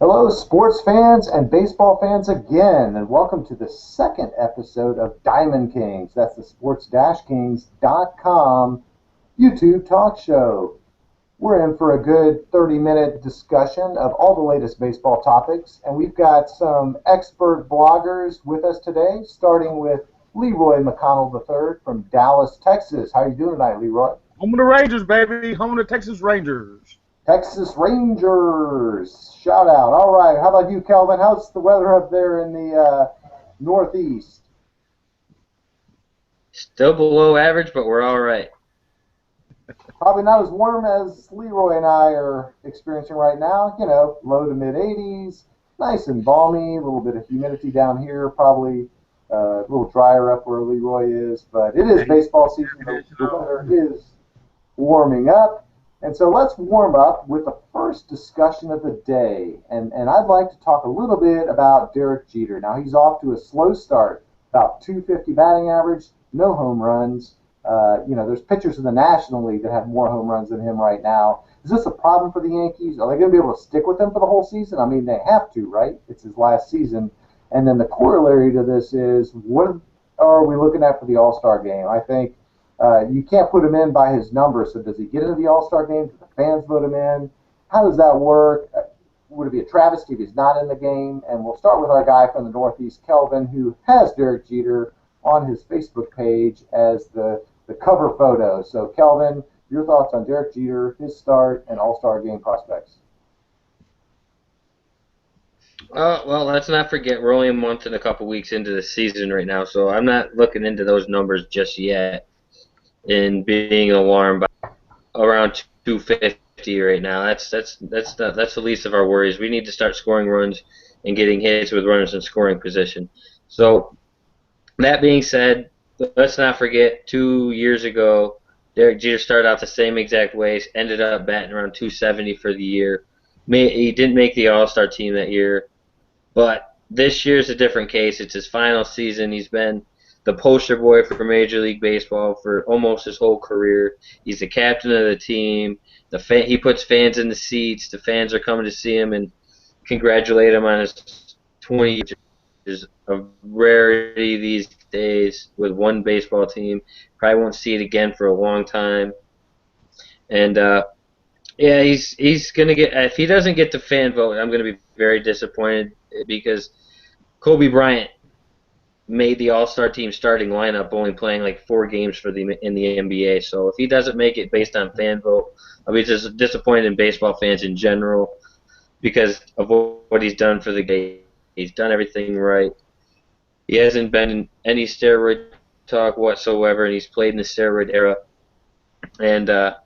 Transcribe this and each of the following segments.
Hello, sports fans and baseball fans again, and welcome to the second episode of Diamond Kings. That's the sports-kings.com YouTube talk show. We're in for a good 30-minute discussion of all the latest baseball topics, and we've got some expert bloggers with us today, starting with Leroy McConnell III from Dallas, Texas. How are you doing tonight, Leroy? Home of the Rangers, baby. Home of the Texas Rangers. Texas Rangers. Shout out. All right. How about you, Kelvin? How's the weather up there in the Northeast? Still below average, but we're all right. Probably not as warm as Leroy and I are experiencing right now. You know, low to mid 80s. Nice and balmy. A little bit of humidity down here. Probably a little drier up where Leroy is. But it is baseball season. The weather is warming up. And so let's warm up with the first discussion of the day. And I'd like to talk a little bit about Derek Jeter. Now, he's off to a slow start, about 250 batting average, no home runs. There's pitchers in the National League that have more home runs than him right now. Is this a problem for the Yankees? Are they going to be able to stick with him for the whole season? I mean, they have to, right? It's his last season. And then the corollary to this is, what are we looking at for the AllStar Game? I think you can't put him in by his numbers. So does he get into the All-Star Game? Do the fans vote him in? How does that work? Would it be a travesty if he's not in the game? And we'll start with our guy from the Northeast, Kelvin, who has Derek Jeter on his Facebook page as the cover photo. So, Kelvin, your thoughts on Derek Jeter, his start, and All-Star Game prospects? Well, let's not forget we're only a month and a couple weeks into the season right now, so I'm not looking into those numbers just yet and being alarmed by around 250 right now. That's the least of our worries. We need to start scoring runs and getting hits with runners in scoring position. So that being said, let's not forget 2 years ago, Derek Jeter started out the same exact way, ended up batting around 270 for the year. He didn't make the All-Star team that year, but this year's a different case. It's his final season. He's been the poster boy for Major League Baseball for almost his whole career. He's the captain of the team. He puts fans in the seats. The fans are coming to see him and congratulate him on his 20 years. Is a rarity these days with one baseball team. Probably won't see it again for a long time. And yeah, he's gonna get. If he doesn't get the fan vote, I'm gonna be very disappointed because Kobe Bryant made the All-Star team starting lineup, only playing like 4 games in the NBA. So if he doesn't make it based on fan vote, I'll be just disappointed in baseball fans in general because of what he's done for the game. He's done everything right. He hasn't been in any steroid talk whatsoever, and he's played in the steroid era. And I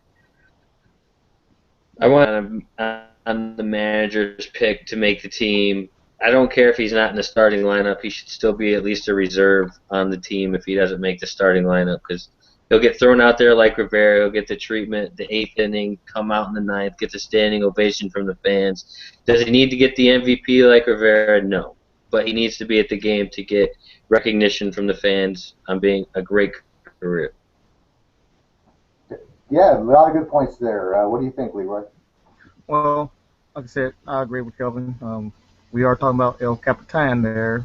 want on the manager's pick to make the team. I don't care if he's not in the starting lineup. He should still be at least a reserve on the team if he doesn't make the starting lineup because he'll get thrown out there like Rivera. He'll get the treatment, the 8th inning, come out in the 9th, get the standing ovation from the fans. Does he need to get the MVP like Rivera? No. But he needs to be at the game to get recognition from the fans on being a great career. Yeah, a lot of good points there. What do you think, Leroy? Well, like I said, I agree with Kelvin. We are talking about El Capitan there.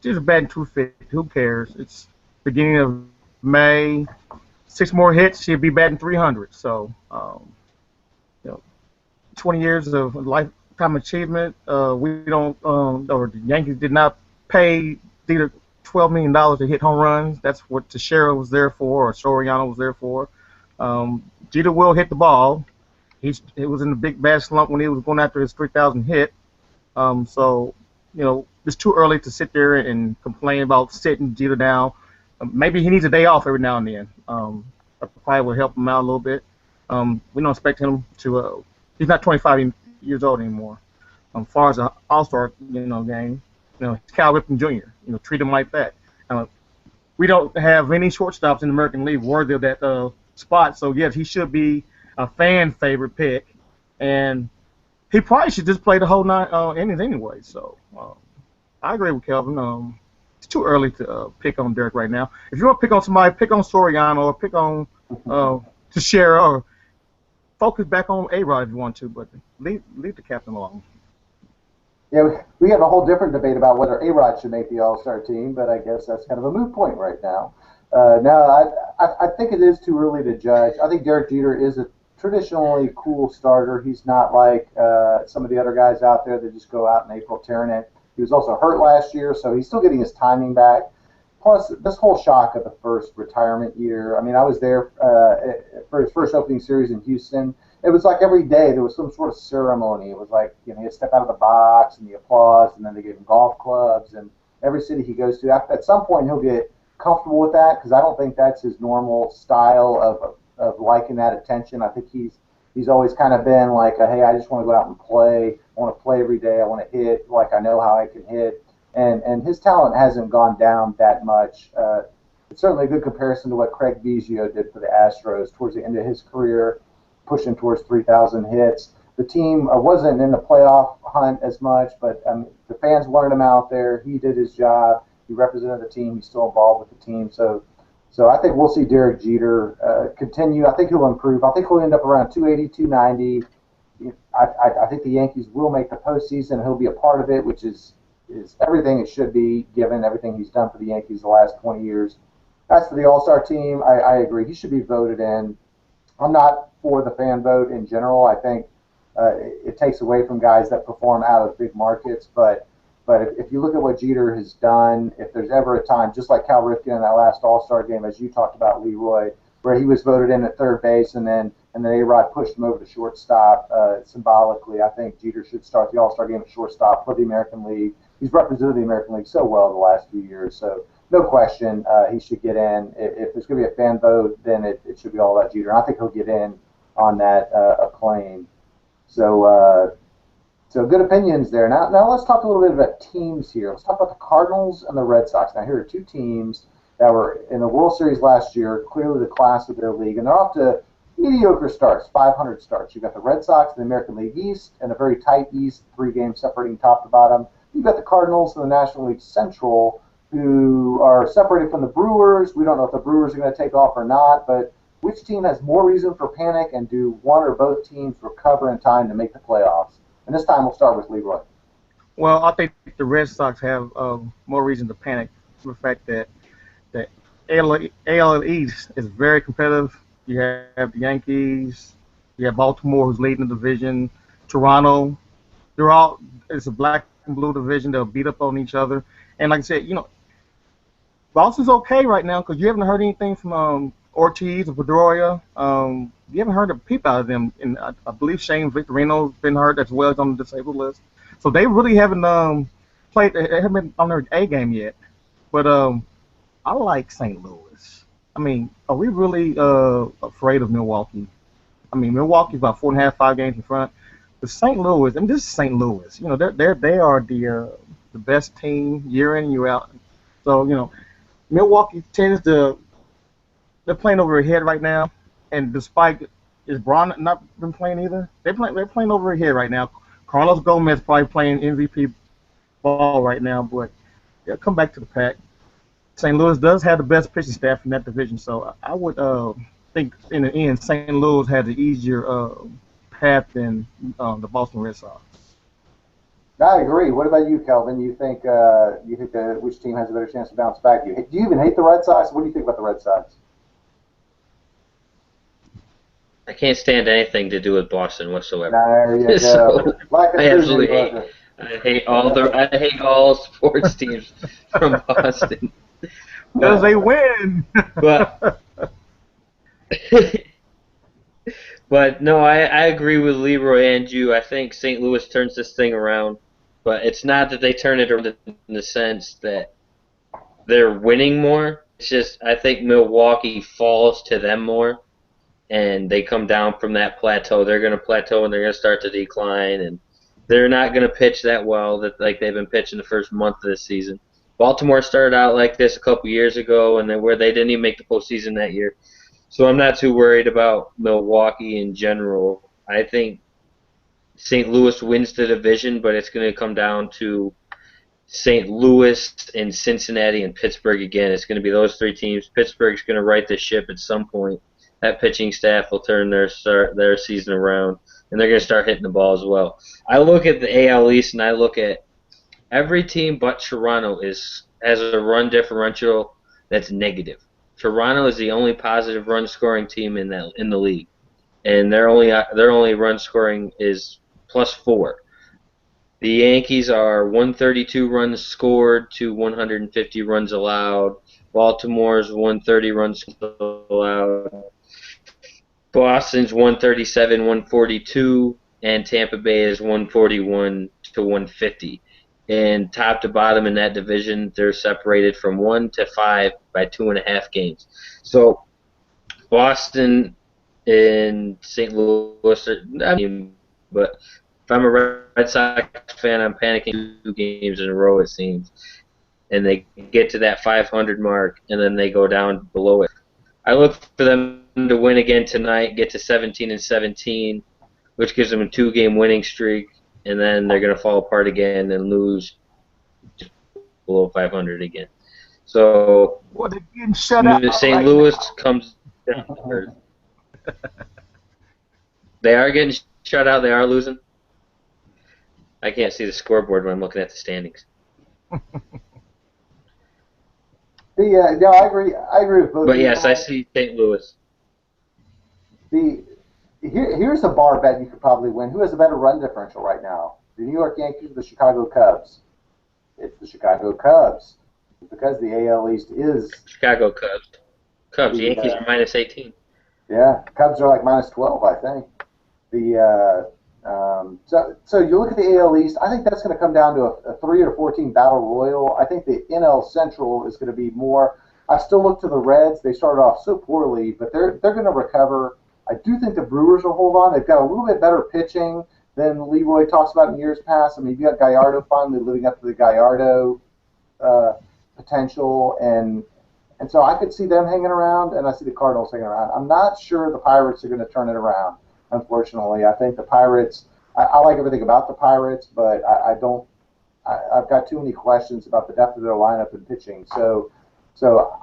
Just batting 250. Who cares? It's beginning of May. 6 more hits, he'll be batting 300. So, 20 years of lifetime achievement. We don't, or the Yankees did not pay Jeter $12 million to hit home runs. That's what Teixeira was there for, or Soriano was there for. Jeter will hit the ball. It was in the big bad slump when he was going after his 3,000 hit. So, it's too early to sit there and complain about sitting Jeter down. Maybe he needs a day off every now and then. That probably will help him out a little bit. We don't expect him to. He's not 25 years old anymore. As far as an All-Star, game, it's Cal Ripken Jr. Treat him like that. We don't have any shortstops in the American League worthy of that spot. So yes, he should be a fan favorite pick, and he probably should just play the whole 9 innings anyway. So I agree with Kelvin. It's too early to pick on Derek right now. If you want to pick on somebody, pick on Soriano or pick on Teixeira or focus back on A-Rod if you want to, but leave the captain alone. Yeah, we have a whole different debate about whether A-Rod should make the All-Star team, but I guess that's kind of a moot point right now. No, I think it is too early to judge. I think Derek Jeter is a traditionally cool starter. He's not like some of the other guys out there that just go out in April tearing it. He was also hurt last year, so he's still getting his timing back. Plus, this whole shock of the first retirement year. I mean, I was there for his first opening series in Houston. It was like every day there was some sort of ceremony. It was like, he'd step out of the box and the applause, and then they gave him golf clubs. And every city he goes to, at some point he'll get comfortable with that because I don't think that's his normal style of liking that attention. I think he's always kind of been like, hey, I just want to go out and play. I want to play every day. I want to hit like I know how I can hit. And his talent hasn't gone down that much. It's certainly a good comparison to what Craig Biggio did for the Astros towards the end of his career, pushing towards 3,000 hits. The team wasn't in the playoff hunt as much, but the fans wanted him out there. He did his job. He represented the team. He's still involved with the team. So I think we'll see Derek Jeter continue. I think he'll improve. I think he'll end up around 280, 290. I think the Yankees will make the postseason. He'll be a part of it, which is everything it should be, given everything he's done for the Yankees the last 20 years. As for the All-Star team, I agree. He should be voted in. I'm not for the fan vote in general. I think it takes away from guys that perform out of big markets. But if you look at what Jeter has done, if there's ever a time, just like Cal Ripken in that last All-Star game, as you talked about, Leroy, where he was voted in at third base and then A-Rod pushed him over to shortstop symbolically, I think Jeter should start the All-Star game at shortstop for the American League. He's represented the American League so well the last few years. So no question he should get in. If there's going to be a fan vote, then it should be all about Jeter. And I think he'll get in on that acclaim. So good opinions there. Now let's talk a little bit about teams here. Let's talk about the Cardinals and the Red Sox. Now here are two teams that were in the World Series last year, clearly the class of their league, and they're off to mediocre starts, 500 starts. You've got the Red Sox in the American League East, and a very tight East, 3 games separating top to bottom. You've got the Cardinals in the National League Central, who are separated from the Brewers. We don't know if the Brewers are going to take off or not, but which team has more reason for panic, and do one or both teams recover in time to make the playoffs? And this time we'll start with Leroy. Well, I think the Red Sox have more reason to panic for the fact that the AL East is very competitive. You have the Yankees, you have Baltimore, who's leading the division, Toronto. It's a black and blue division. They'll beat up on each other. And like I said, Boston's okay right now because you haven't heard anything from Ortiz or Pedroia. You haven't heard a peep out of them. And I believe Shane Victorino's been hurt as well as on the disabled list. So they really haven't played. They haven't been on their A game yet. But I like St. Louis. I mean, are we really afraid of Milwaukee? I mean, Milwaukee's about 4.5, 5 games in front. But St. Louis, I mean, this is St. Louis. They are the best team year in, year out. So Milwaukee tends to. They're playing over their head right now, and despite is Braun not been playing either, they're playing over their head right now. Carlos Gomez probably playing MVP ball right now, but they'll come back to the pack. St. Louis does have the best pitching staff in that division, so I would think in the end St. Louis had the easier path than the Boston Red Sox. I agree. What about you, Kelvin? You think which team has a better chance to bounce back? Do you even hate the Red Sox? What do you think about the Red Sox? I can't stand anything to do with Boston whatsoever. There you go. So, I absolutely hate. I hate all sports teams from Boston. Because they win. But but no, I agree with Leroy and you. I think St. Louis turns this thing around, but it's not that they turn it around in the sense that they're winning more. It's just I think Milwaukee falls to them more, and they come down from that plateau. They're going to plateau and they're going to start to decline, and they're not going to pitch that well like they've been pitching the first month of this season. Baltimore started out like this a couple years ago, and they didn't even make the postseason that year. So I'm not too worried about Milwaukee in general. I think St. Louis wins the division, but it's going to come down to St. Louis and Cincinnati and Pittsburgh again. It's going to be those 3 teams. Pittsburgh's going to right the ship at some point. that pitching staff will turn their season around, and they're going to start hitting the ball as well. I look at the AL East, and I look at every team but Toronto has a run differential that's negative. Toronto is the only positive run scoring team in the league, and their only run scoring is +4. The Yankees are 132 runs scored to 150 runs allowed. Baltimore's 130 runs allowed. Boston's 137, 142, and Tampa Bay is 141 to 150. And top to bottom in that division, they're separated from 1 to 5 by 2.5 games. So Boston and St. Louis but if I'm a Red Sox fan, I'm panicking 2 games in a row, it seems. And they get to that 500 mark, and then they go down below it. I look for them to win again tonight, get to 17-17, which gives them a 2-game winning streak, and then they're going to fall apart again and lose below 500 again. So Well, they're getting shut out St. right Louis now. comes down to earth. They are getting shut out. They are losing. I can't see the scoreboard when I'm looking at the standings. No, I agree. I agree with both. But yes, I see St. Louis. Here's a bar bet you could probably win. Who has a better run differential right now? The New York Yankees or the Chicago Cubs? It's the Chicago Cubs, because the AL East is Chicago Cubs. Yankees are -18. Yeah, Cubs are like -12, I think. So you look at the AL East. I think that's going to come down to a 3 or 14 battle royal. I think the NL Central is going to be more. I still look to the Reds. They started off so poorly, but they're going to recover. I do think the Brewers will hold on. They've got a little bit better pitching than Leroy talks about in years past. I mean, you got Gallardo finally living up to the Gallardo potential, and so I could see them hanging around, and I see the Cardinals hanging around. I'm not sure the Pirates are going to turn it around, unfortunately. I think the Pirates, I like everything about the Pirates, but I've got too many questions about the depth of their lineup and pitching. So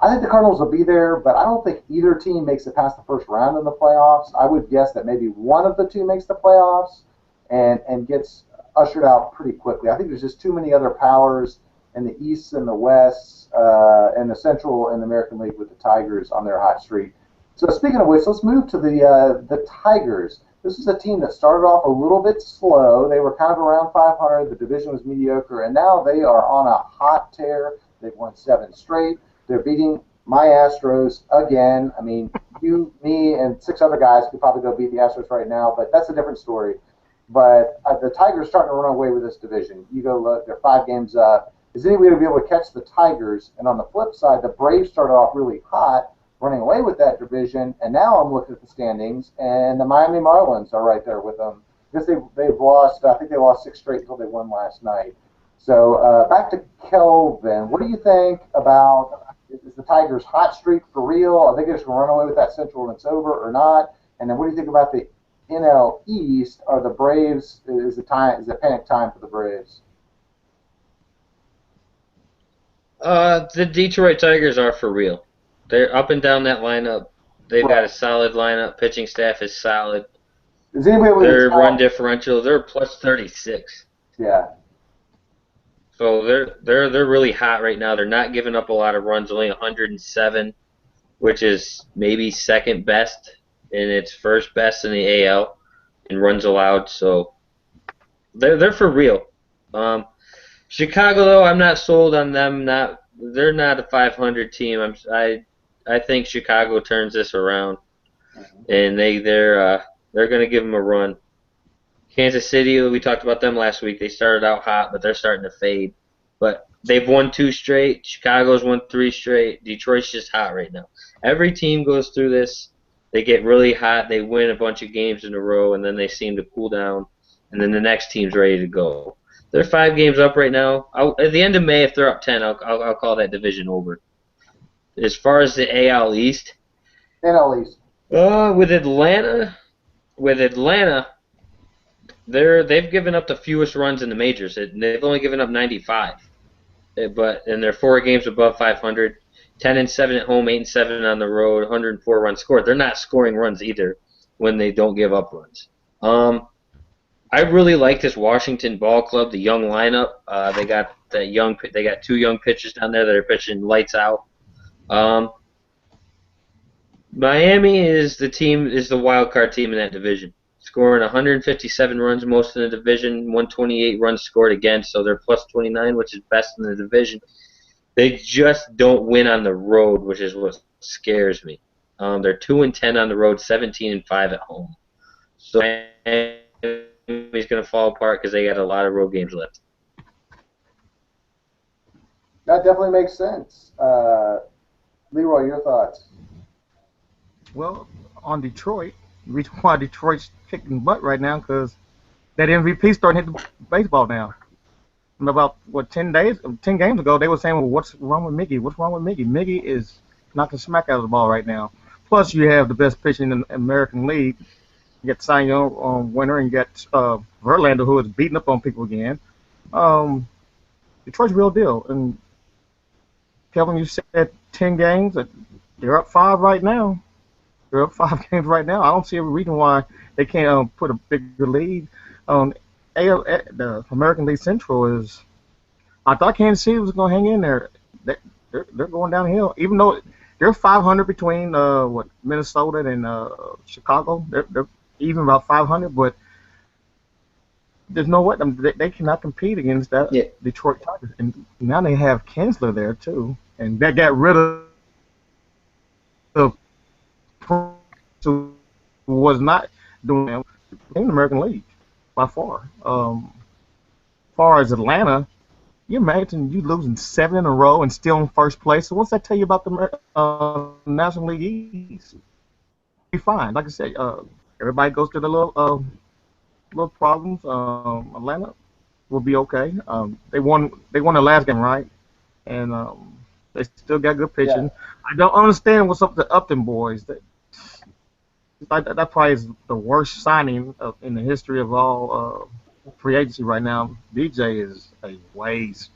I think the Cardinals will be there, but I don't think either team makes it past the first round in the playoffs. I would guess that maybe one of the two makes the playoffs and gets ushered out pretty quickly. I think there's just too many other powers in the East and the West and the Central and the American League with the Tigers on their hot streak. So speaking of which, let's move to the Tigers. This is a team that started off a little bit slow. They were kind of around 500. The division was mediocre, and now they are on a hot tear. They've won 7 straight. They're beating my Astros again. I mean, you, me, and 6 other guys could probably go beat the Astros right now, but that's a different story. But the Tigers are starting to run away with this division. You go look, they're 5 games up. Is anybody going to be able to catch the Tigers? And on the flip side, the Braves started off really hot, running away with that division, and now I'm looking at the standings, and the Miami Marlins are right there with them. Because they've lost, I think they lost 6 straight until they won last night. So back to Kelvin. What do you think about, is the Tigers' hot streak for real? Are they just going to run away with that Central and it's over or not? And then what do you think about the NL East? Are the Braves, is it panic time for the Braves? The Detroit Tigers are for real. They're up and down that lineup. They've got a solid lineup. Pitching staff is solid. Is anybody Their run differential, they're +36. Yeah. So they're really hot right now. They're not giving up a lot of runs, only 107, which is maybe second best, and it's first best in the AL in runs allowed. So they're for real. Chicago, though, I'm not sold on them. They're not a 500 team. I think Chicago turns this around, and they're going to give them a run. Kansas City, we talked about them last week. They started out hot, but they're starting to fade. But they've won 2 straight. Chicago's won 3 straight. Detroit's just hot right now. Every team goes through this. They get really hot. They win a bunch of games in a row, and then they seem to cool down, and then the next team's ready to go. They're 5 games up right now. At the end of May, if they're up 10, I'll call that division over. As far as the AL East, with Atlanta, they've given up the fewest runs in the majors. They've only given up 95, and they're 4 games above 500. 10-7 at home, 8-7 on the road, 104 runs scored. They're not scoring runs either when they don't give up runs. I really like this Washington ball club, the young lineup. They got two young pitchers down there that are pitching lights out. Miami is the wild card team in that division, scoring 157 runs most in the division, 128 runs scored against, so they're plus 29, which is best in the division. They just don't win on the road, which is what scares me. They're 2-10 on the road, 17-5 at home. So Miami's going to fall apart because they got a lot of road games left. That definitely makes sense. Leroy, your thoughts? Well, on Detroit, the reason why Detroit's kicking butt right now because that MVP starting to hit the baseball now. And about 10 games ago, they were saying, "Well, what's wrong with Miggy? What's wrong with Miggy? Miggy is knocking smack out of the ball right now." Plus, you have the best pitcher in the American League. You got Cy Young winner, and you got Verlander, who is beating up on people again. Detroit's real deal. And Kevin, you said 10 games. They're up 5 right now. They're up 5 games right now. I don't see a reason why they can't put a bigger lead. The American League Central is. I thought Kansas City was going to hang in there. They're going downhill, even though they're 500 between Minnesota and Chicago. They're even about 500, but there's no way they cannot compete against that Detroit Tigers. And now they have Kinsler there too, and they got rid of who was not doing in the American League by far. Far as Atlanta, you imagine you losing 7 in a row and still in first place. So what's that tell you about the National League East? Be fine. Like I said, everybody goes through the little problems. Atlanta will be okay. They won the last game, right? And they still got good pitching. Yeah. I don't understand what's up with the Upton boys. That probably is the worst signing in the history of all free agency right now. DJ is a waste,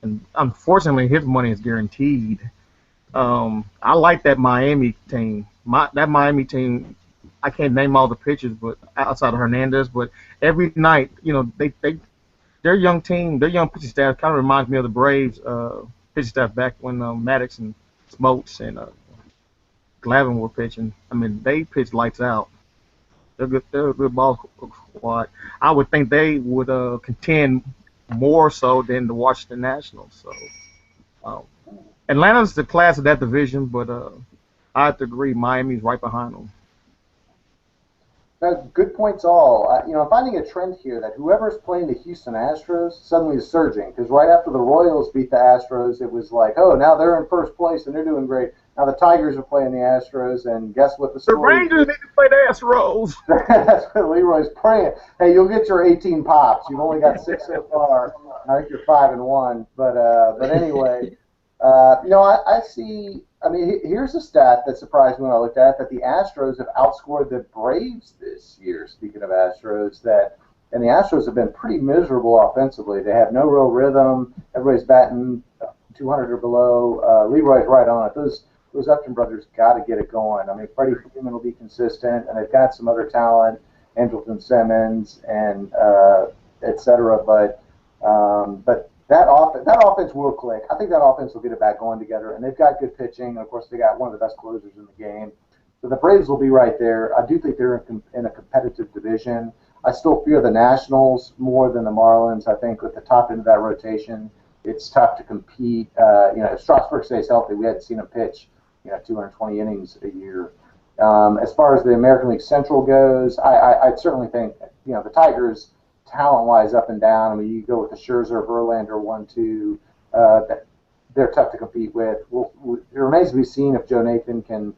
and unfortunately, his money is guaranteed. I like that Miami team. That Miami team, I can't name all the pitchers, but outside of Hernandez, but every night, their young team, their young pitching staff kind of reminds me of the Braves pitching staff back when Maddox and Smoltz and Glavine were pitching. I mean, they pitch lights out. They're good. They're a good ball squad. I would think they would contend more so than the Washington Nationals. So, Atlanta's the class of that division, but I have to agree, Miami's right behind them. Good points all. I'm finding a trend here that whoever's playing the Houston Astros suddenly is surging, because right after the Royals beat the Astros, it was like, oh, now they're in first place and they're doing great. Now the Tigers are playing the Astros, and guess what? The Rangers need to play the Astros. That's what Leroy's praying. Hey, you'll get your 18 pops. You've only got 6 so far. I think you're 5-1. But anyway, I see. I mean, here's a stat that surprised me when I looked at it, that the Astros have outscored the Braves this year. Speaking of Astros, and the Astros have been pretty miserable offensively. They have no real rhythm. Everybody's batting 200 or below. Leroy's right on it. Those Upton brothers got to get it going. I mean, Freddie Freeman will be consistent, and they've got some other talent, Andrelton Simmons and et cetera. But that offense will click. I think that offense will get it back going together, and they've got good pitching. And of course, they got one of the best closers in the game. So the Braves will be right there. I do think they're in a competitive division. I still fear the Nationals more than the Marlins. I think with the top end of that rotation, it's tough to compete. If Strasburg stays healthy, we hadn't seen him pitch 220 innings a year. As far as the American League Central goes, I'd certainly think the Tigers, talent-wise, up and down. I mean, you go with the Scherzer, Verlander 1-2. They're tough to compete with. It remains to be seen if Joe Nathan can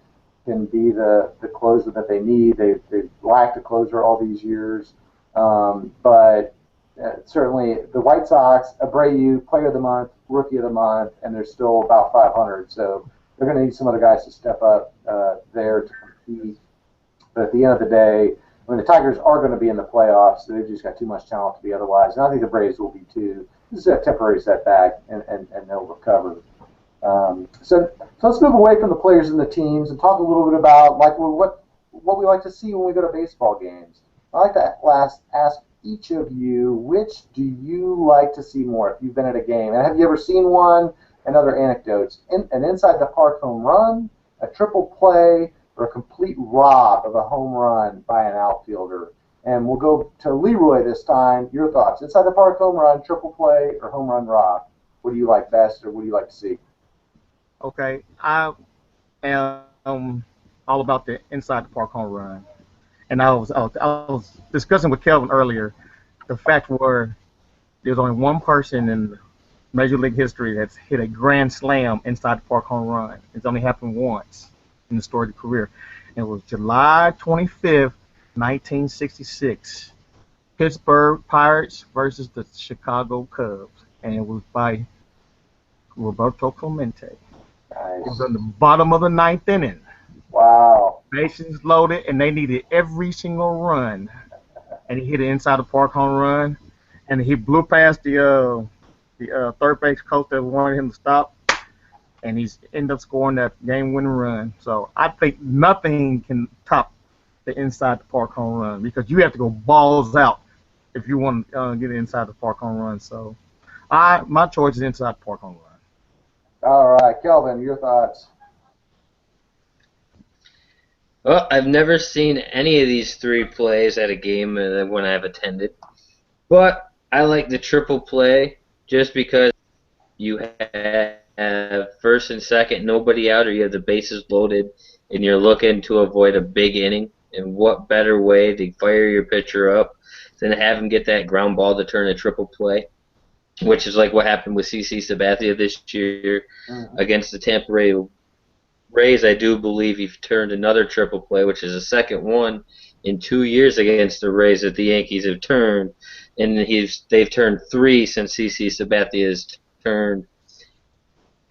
be the closer that they need. They've lacked a closer all these years. But certainly the White Sox, Abreu, Player of the Month, Rookie of the Month, and they're still about 500. So they're going to need some other guys to step up there to compete. But at the end of the day, I mean, the Tigers are going to be in the playoffs. So they've just got too much talent to be otherwise. And I think the Braves will be too. This is a temporary setback, and they'll recover. So let's move away from the players and the teams and talk a little bit about like what we like to see when we go to baseball games. I like to ask each of you, which do you like to see more if you've been at a game? And have you ever seen one? And other anecdotes. An inside the park home run, a triple play, or a complete rob of a home run by an outfielder. And we'll go to Leroy this time. Your thoughts. Inside the park home run, triple play, or home run rob? What do you like best, or what do you like to see? Okay, I am all about the inside the park home run, and I was discussing with Kelvin earlier the fact where there's only one person in Major League history that's hit a grand slam inside the park home run. It's only happened once in the story of the career. And it was July 25th, 1966. Pittsburgh Pirates versus the Chicago Cubs. And it was by Roberto Clemente. Nice. It was in the bottom of the ninth inning. Wow. Bases loaded, and they needed every single run. And he hit an inside the park home run. And he blew past the third base coach that wanted him to stop, and he's ended up scoring that game-winning run. So I think nothing can top the inside the park home run because you have to go balls out if you want to get inside the park home run. So my choice is inside the park home run. All right, Kelvin, your thoughts. Well, I've never seen any of these three plays at a game when I've attended, but I like the triple play just because you have first and second, nobody out, or you have the bases loaded, and you're looking to avoid a big inning. And what better way to fire your pitcher up than have him get that ground ball to turn a triple play, which is like what happened with CC Sabathia this year against the Tampa Bay Rays. I do believe he turned another triple play, which is the second one in 2 years against the Rays that the Yankees have turned, and they've turned three since CC Sabathia has turned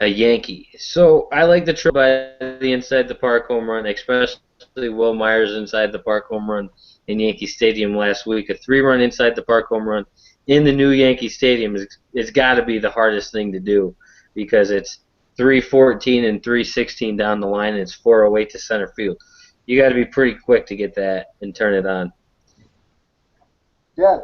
a Yankee. So I like the triple by the inside the park home run, especially Will Myers inside the park home run in Yankee Stadium last week. A 3-run inside the park home run in the new Yankee Stadium it's got to be the hardest thing to do because it's 314 and 316 down the line, and it's 408 to center field. You got to be pretty quick to get that and turn it on. Yeah,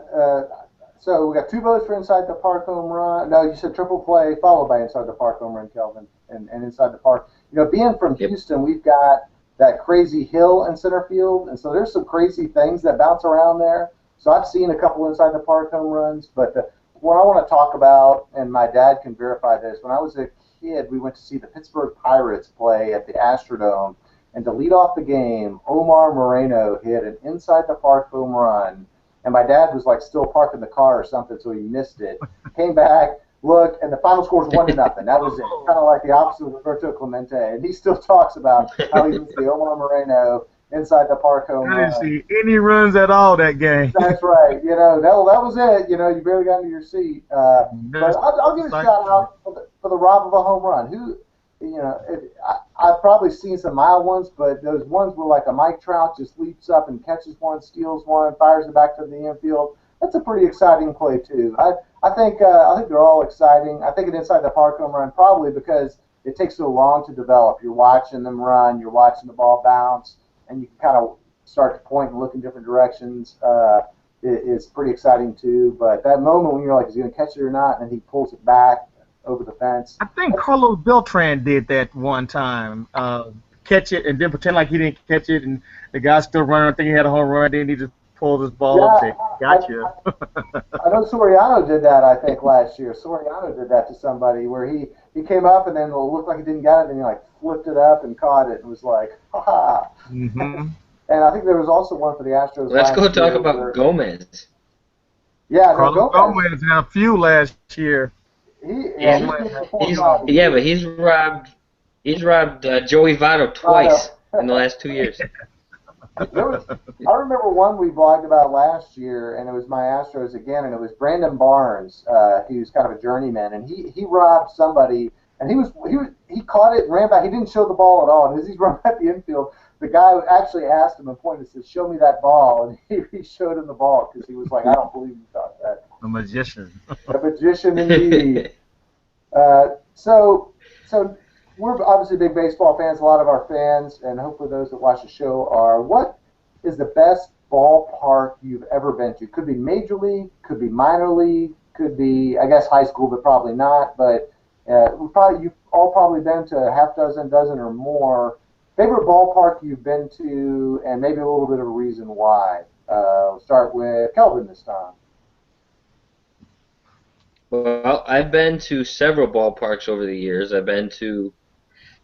so we got 2 votes for inside the park home run. No, you said triple play followed by inside the park home run, Kelvin, and inside the park. You know, being from Houston, we've got that crazy hill in center field, and so there's some crazy things that bounce around there. So I've seen a couple inside the park home runs, but what I want to talk about, and my dad can verify this, when I was a kid, we went to see the Pittsburgh Pirates play at the Astrodome, and to lead off the game, Omar Moreno hit an inside the park home run. And my dad was like still parking the car or something, so he missed it. Came back, looked, and the final score was 1-0. That was it. Kind of like the opposite of Roberto Clemente. And he still talks about how he hits the Omar Moreno inside the park home run. I didn't see any runs at all that game. That's right. You know, that was it. You know, you barely got into your seat. But I'll give a shout out for the rob of a home run. You know, I've probably seen some mild ones, but those ones where like a Mike Trout just leaps up and catches one, steals one, fires it back to the infield. That's a pretty exciting play too. I think they're all exciting. I think an inside the park home run probably because it takes so long to develop. You're watching them run, you're watching the ball bounce, and you can kind of start to point and look in different directions. It's pretty exciting too. But that moment when you're like, is he going to catch it or not, and he pulls it back over the fence. I think Carlos Beltran did that one time. Catch it and then pretend like he didn't catch it, and the guy's still running. I think he had a home run. Then he just pulled his ball up and said, "Gotcha." I know Soriano did that. I think last year Soriano did that to somebody where he came up and then it looked like he didn't get it, and he like flipped it up and caught it and was like, "Ha ha." Mm-hmm. And I think there was also one for the Astros. Let's go talk about Gomez. Yeah, Carlos Gomez had a few last year. But he's robbed Joey Votto twice in the last 2 years. I remember one we blogged about last year, and it was my Astros again, and it was Brandon Barnes. He was kind of a journeyman, and he robbed somebody, and he caught it and ran back. He didn't show the ball at all, and as he's running at the infield, the guy actually asked him and pointed and said, "Show me that ball," and he showed him the ball because he was like, "I don't believe you thought that." A magician. A magician indeed. So So we're obviously big baseball fans. A lot of our fans, and hopefully those that watch the show are. What is the best ballpark you've ever been to? Could be major league, could be minor league, could be, I guess, high school, but probably not. But you've all probably been to a half dozen or more. Favorite ballpark you've been to, and maybe a little bit of a reason why. We'll start with Kelvin this time. Well, I've been to several ballparks over the years. I've been to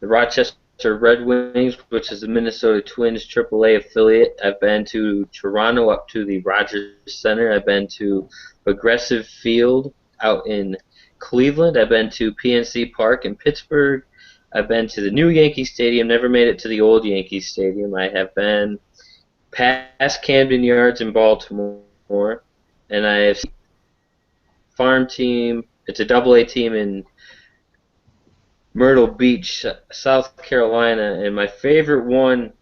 the Rochester Red Wings, which is the Minnesota Twins AAA affiliate. I've been to Toronto up to the Rogers Center. I've been to Progressive Field out in Cleveland. I've been to PNC Park in Pittsburgh. I've been to the new Yankee Stadium. Never made it to the old Yankee Stadium. I have been past Camden Yards in Baltimore, and I have farm team. It's a AA team in Myrtle Beach, South Carolina, and my favorite one,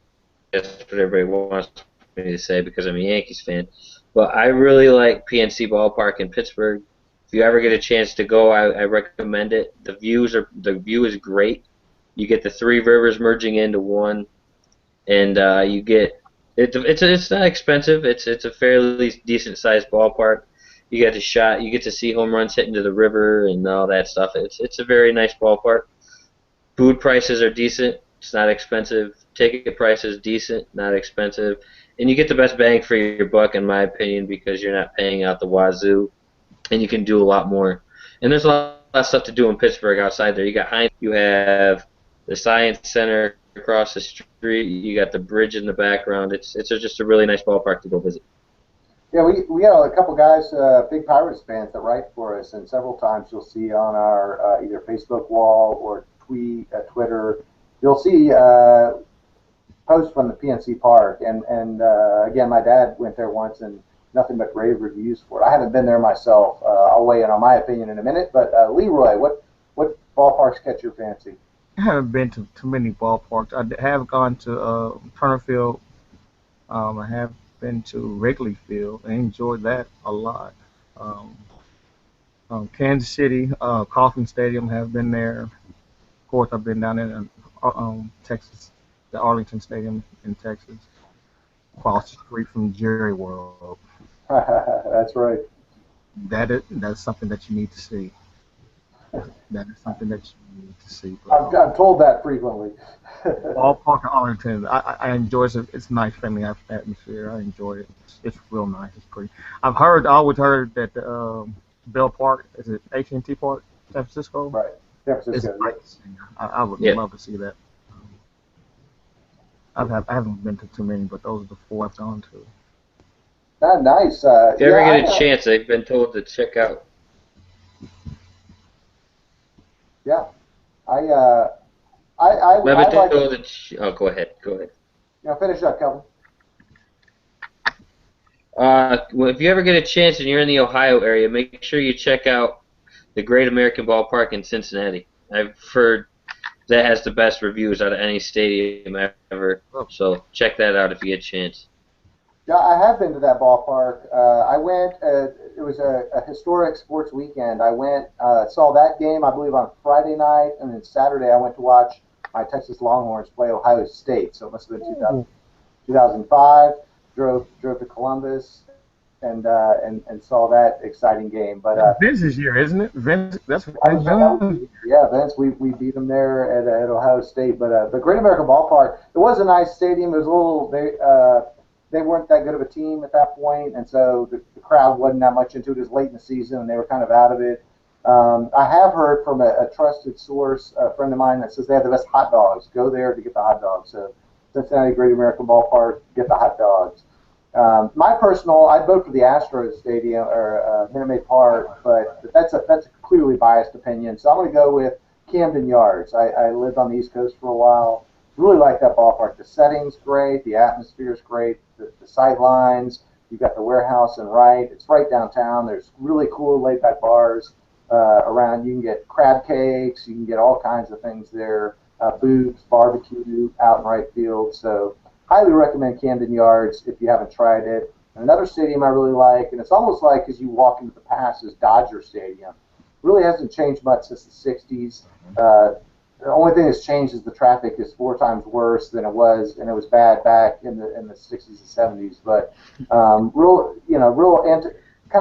that's what everybody wants me to say because I'm a Yankees fan, but I really like PNC Ballpark in Pittsburgh. If you ever get a chance to go, I recommend it. The view is great. You get the three rivers merging into one, and you get it's not expensive. It's a fairly decent sized ballpark. You get you get to see home runs hit into the river and all that stuff. It's a very nice ballpark. Food prices are decent. It's not expensive. Ticket prices decent, not expensive, and you get the best bang for your buck, in my opinion, because you're not paying out the wazoo, and you can do a lot more. And there's a lot of stuff to do in Pittsburgh outside there. You got Heinz, you have the Science Center across the street, you got the bridge in the background. It's just a really nice ballpark to go visit. Yeah, we got a couple guys, big Pirates fans that write for us, and several times you'll see on our either Facebook wall or Twitter, you'll see posts from the PNC Park. And again, my dad went there once, and nothing but rave reviews for it. I haven't been there myself. I'll weigh in on my opinion in a minute. But Leroy, what ballparks catch your fancy? I haven't been to too many ballparks. I have gone to Turner Field. I have been to Wrigley Field. I enjoyed that a lot. Kansas City, Kauffman Stadium, have been there. Of course, I've been down in Texas, the Arlington Stadium in Texas, across the street from Jerry World. That's right. That's something that you need to see. That is something that you need to see. But, I'm told that frequently. Ballpark in Arlington, I enjoy it. It's a nice family atmosphere. I enjoy it. It's real nice. It's pretty. I always heard that Ballpark, is it AT&T Park, San Francisco? Right. San Francisco. It's nice. I would love to see that. I haven't been to too many, but those are the four I've gone to. Nice. If you ever get a chance, they've been told to check out. Yeah, I've been told to. Oh, go ahead. Finish up, Kelvin. Well, if you ever get a chance and you're in the Ohio area, make sure you check out the Great American Ballpark in Cincinnati. I've heard that has the best reviews out of any stadium ever. So check that out if you get a chance. Yeah, I have been to that ballpark. I went. It was a historic sports weekend. I went, saw that game, I believe, on Friday night, and then Saturday I went to watch my Texas Longhorns play Ohio State. So it must have been 2005. Drove to Columbus and saw that exciting game. But Vince's year, isn't it? Vince, that's yeah, Vince. We beat them there at Ohio State. But the Great American Ballpark, it was a nice stadium. It was a little they weren't that good of a team at that point, and so the crowd wasn't that much into it. It was late in the season, and they were kind of out of it. I have heard from a trusted source, a friend of mine, that says they have the best hot dogs. Go there to get the hot dogs. So Cincinnati Great American Ballpark, get the hot dogs. My personal, I'd vote for the Astros Stadium or Minute Maid Park, but that's a clearly biased opinion. So I'm going to go with Camden Yards. I lived on the East Coast for a while. Really like that ballpark. The setting's great. The atmosphere's great. The sight lines. You've got the warehouse and right. It's right downtown. There's really cool laid-back bars around. You can get crab cakes. You can get all kinds of things there. Booths, barbecue, out in right field. So highly recommend Camden Yards if you haven't tried it. And another stadium I really like, and it's almost like as you walk into the past, is Dodger Stadium. Really hasn't changed much since the 60s. the only thing that's changed is the traffic is 4 times worse than it was, and it was bad back in the 60s and 70s. But kind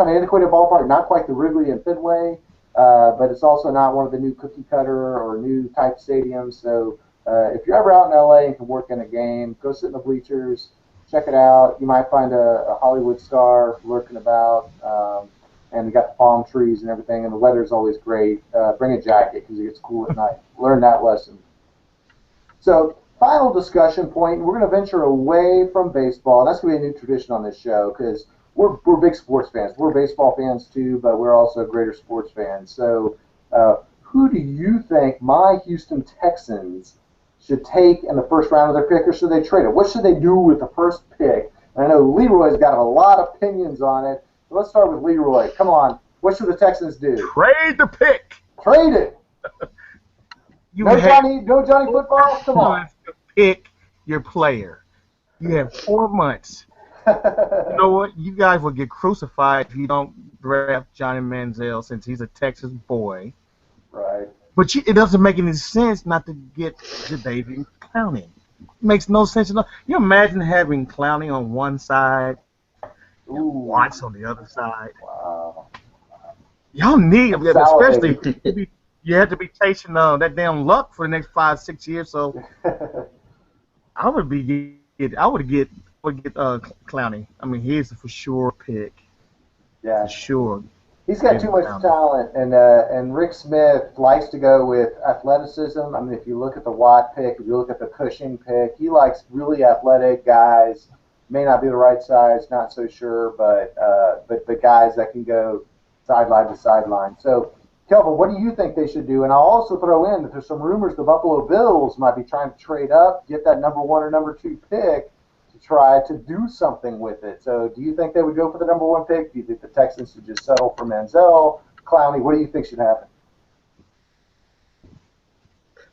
of an antiquated ballpark, not quite the Wrigley and Fenway, but it's also not one of the new cookie cutter or new type stadiums. So if you're ever out in LA and can work in a game, go sit in the bleachers, check it out. You might find a Hollywood star lurking about. And we got the palm trees and everything, and the weather's always great. Bring a jacket because it gets cool at night. Learn that lesson. So, final discussion point. We're going to venture away from baseball, and that's going to be a new tradition on this show because we're big sports fans. We're baseball fans too, but we're also greater sports fans. So, who do you think my Houston Texans should take in the first round of their pick, or should they trade it? What should they do with the first pick? And I know Leroy's got a lot of opinions on it. Let's start with Leroy. Come on. What should the Texans do? Trade the pick. Trade it. No Johnny football? Come on. Pick your player. You have 4 months. You know what? You guys will get crucified if you don't draft Johnny Manziel since he's a Texas boy. Right. But it doesn't make any sense not to get Jadeveon Clowney. It makes no sense at all. You imagine having Clowney on one side, Watts on the other side. Wow. Y'all need, especially you have to be chasing that damn luck for the next 5-6 years. So I would get Clowney. I mean, he's a for sure pick. Yeah, for sure. He's got too much talent, and Rick Smith likes to go with athleticism. I mean, if you look at the Watt pick, if you look at the Cushing pick, he likes really athletic guys. May not be the right size, not so sure, but the guys that can go sideline to sideline. So, Kelvin, what do you think they should do? And I'll also throw in that there's some rumors the Buffalo Bills might be trying to trade up, get that number 1 or number 2 pick to try to do something with it. So, do you think they would go for the number 1 pick? Do you think the Texans should just settle for Manziel, Clowney? What do you think should happen?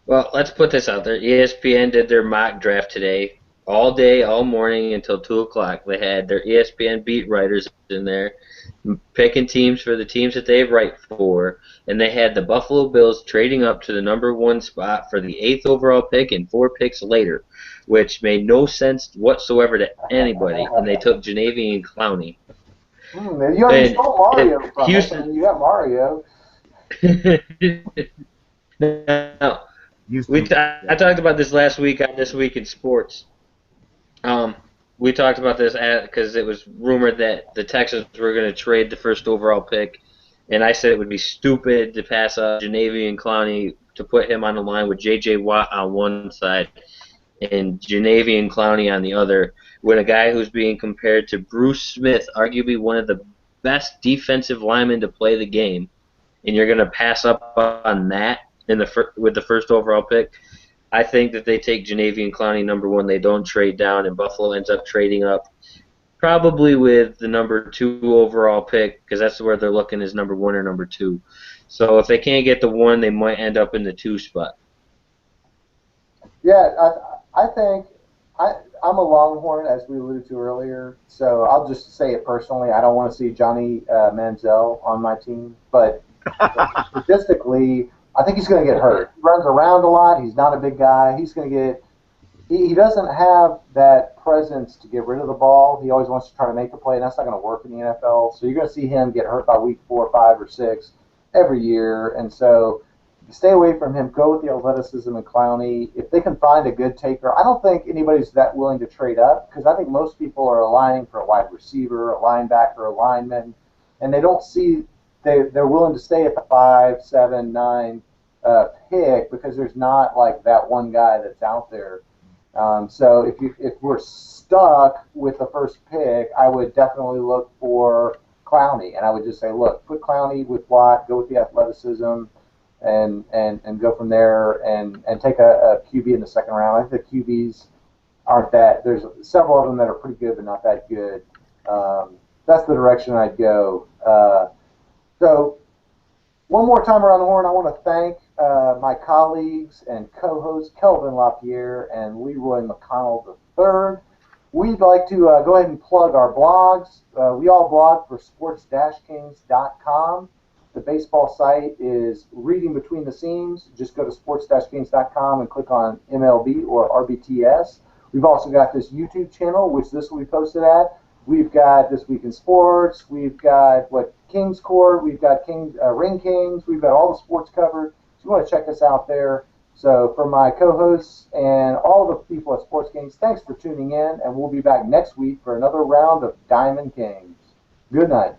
Well, let's put this out there. ESPN did their mock draft today. All day, all morning until 2 o'clock. They had their ESPN beat writers in there picking teams for the teams that they write for, and they had the Buffalo Bills trading up to the number 1 spot for the 8th overall pick and 4 picks later, which made no sense whatsoever to anybody, and they took Jadeveon Clowney. You already stole Mario from Houston. You got Mario. Now, I talked about this last week on This Week in Sports. We talked about this because it was rumored that the Texans were going to trade the first overall pick, and I said it would be stupid to pass up Jadeveon Clowney to put him on the line with J.J. Watt on one side and Jadeveon Clowney on the other, when a guy who's being compared to Bruce Smith, arguably one of the best defensive linemen to play the game, and you're going to pass up on that with the first overall pick. I think that they take Jadeveon Clowney number 1. They don't trade down, and Buffalo ends up trading up, probably with the number 2 overall pick, because that's where they're looking is number 1 or number 2. So if they can't get the 1, they might end up in the 2 spot. Yeah, I think I'm a Longhorn, as we alluded to earlier. So I'll just say it personally. I don't want to see Johnny Manziel on my team, but statistically, I think he's going to get hurt. He runs around a lot. He's not a big guy. He's going to get – he doesn't have that presence to get rid of the ball. He always wants to try to make the play, and that's not going to work in the NFL. So you're going to see him get hurt by week 4, 5, or 6 every year. And so stay away from him. Go with the athleticism and Clowney. If they can find a good taker, I don't think anybody's that willing to trade up because I think most people are aligning for a wide receiver, a linebacker, a lineman, and they don't see – they're willing to stay at the 5, 7, 9 pick because there's not like that one guy that's out there. So if we're stuck with the first pick, I would definitely look for Clowney, and I would just say, look, put Clowney with Watt, go with the athleticism, and go from there, and take a QB in the second round. I think the QBs aren't that. There's several of them that are pretty good, but not that good. That's the direction I'd go. So, one more time around the horn, I want to thank my colleagues and co-hosts Kelvin LaPierre and Leroy McConnell III. We'd like to go ahead and plug our blogs. We all blog for sports-kings.com. The baseball site is Reading Between the Seams. Just go to sports-games.com and click on MLB or RBTS. We've also got this YouTube channel, which this will be posted at. We've got This Week in Sports. We've got Kings Court. We've got Ring Kings. We've got all the sports covered. So you want to check us out there. So for my co-hosts and all the people at Sports Games, thanks for tuning in, and we'll be back next week for another round of Diamond Kings. Good night.